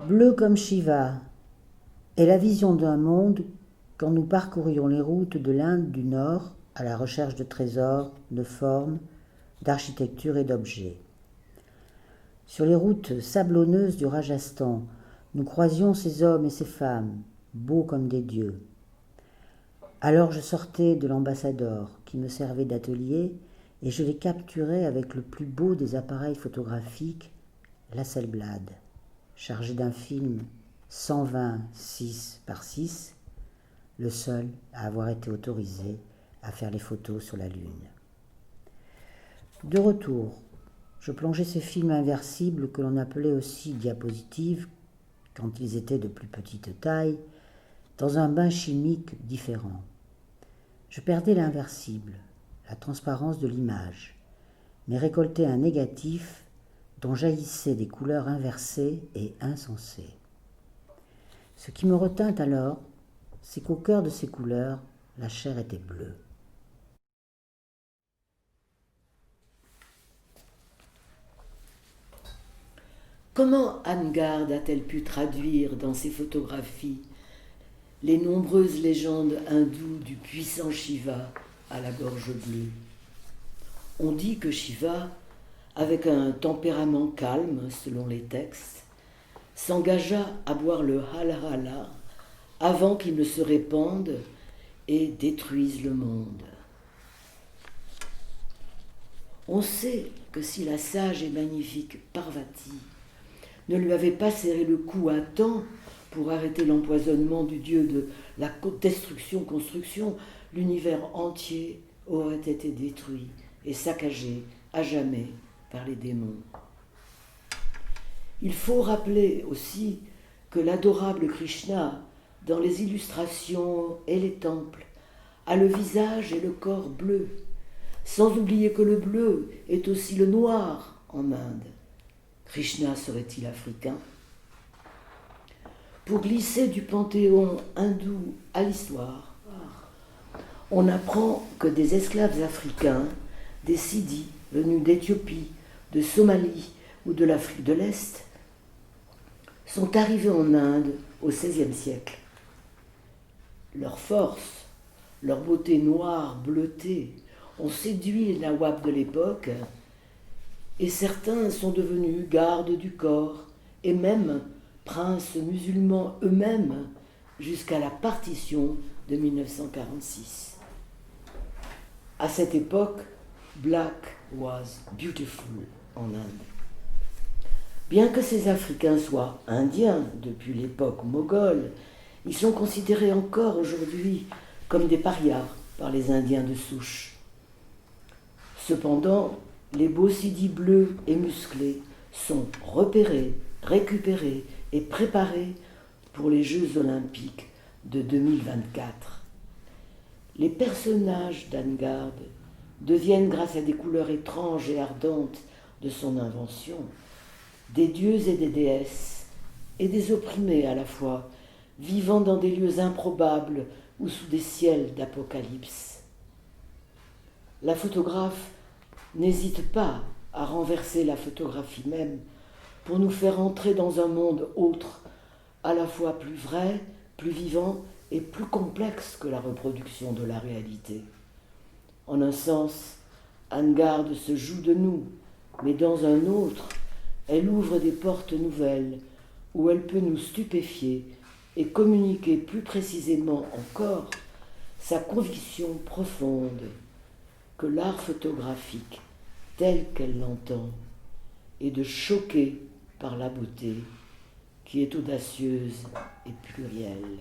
Bleu comme Shiva est la vision d'un monde quand nous parcourions les routes de l'Inde du Nord à la recherche de trésors, de formes, d'architecture et d'objets. Sur les routes sablonneuses du Rajasthan, nous croisions ces hommes et ces femmes, beaux comme des dieux. Alors je sortais de l'ambassadeur qui me servait d'atelier et je les capturais avec le plus beau des appareils photographiques, l'Hasselblad, chargé d'un film 120 6 par 6, le seul à avoir été autorisé à faire les photos sur la Lune. De retour, je plongeais ces films inversibles que l'on appelait aussi diapositives, quand ils étaient de plus petite taille, dans un bain chimique différent. Je perdais l'inversible, la transparence de l'image, mais récoltais un négatif dont jaillissaient des couleurs inversées et insensées. Ce qui me retint alors, c'est qu'au cœur de ces couleurs, la chair était bleue. Comment Anne Garde a-t-elle pu traduire dans ses photographies les nombreuses légendes hindoues du puissant Shiva à la gorge bleue? On dit que Shiva, avec un tempérament calme selon les textes, s'engagea à boire le halhala avant qu'il ne se répande et détruise le monde. On sait que si la sage et magnifique Parvati ne lui avait pas serré le cou à temps pour arrêter l'empoisonnement du dieu de la destruction-construction, l'univers entier aurait été détruit et saccagé à jamais par les démons. Il faut rappeler aussi que l'adorable Krishna, dans les illustrations et les temples, a le visage et le corps bleus, sans oublier que le bleu est aussi le noir en Inde. Krishna serait-il africain? Pour glisser du panthéon hindou à l'histoire, on apprend que des esclaves africains, des Sidis venus d'Éthiopie, de Somalie ou de l'Afrique de l'Est, sont arrivés en Inde au XVIe siècle. Leur force, leur beauté noire, bleutée, ont séduit les Nawabs de l'époque, et certains sont devenus gardes du corps et même princes musulmans eux-mêmes jusqu'à la partition de 1946. À cette époque, black was beautiful en Inde. Bien que ces Africains soient indiens depuis l'époque moghole, ils sont considérés encore aujourd'hui comme des parias par les Indiens de souche. Cependant, les beaux sidis bleus et musclés sont repérés, récupérés et préparés pour les Jeux olympiques de 2024. Les personnages d'Anne Garde deviennent, grâce à des couleurs étranges et ardentes de son invention, des dieux et des déesses, et des opprimés à la fois, vivant dans des lieux improbables ou sous des ciels d'apocalypse. La photographe n'hésite pas à renverser la photographie même pour nous faire entrer dans un monde autre, à la fois plus vrai, plus vivant et plus complexe que la reproduction de la réalité. En un sens, Anne Garde se joue de nous, mais dans un autre, elle ouvre des portes nouvelles où elle peut nous stupéfier et communiquer plus précisément encore sa conviction profonde que l'art photographique, tel qu'elle l'entend, est de choquer par la beauté qui est audacieuse et plurielle.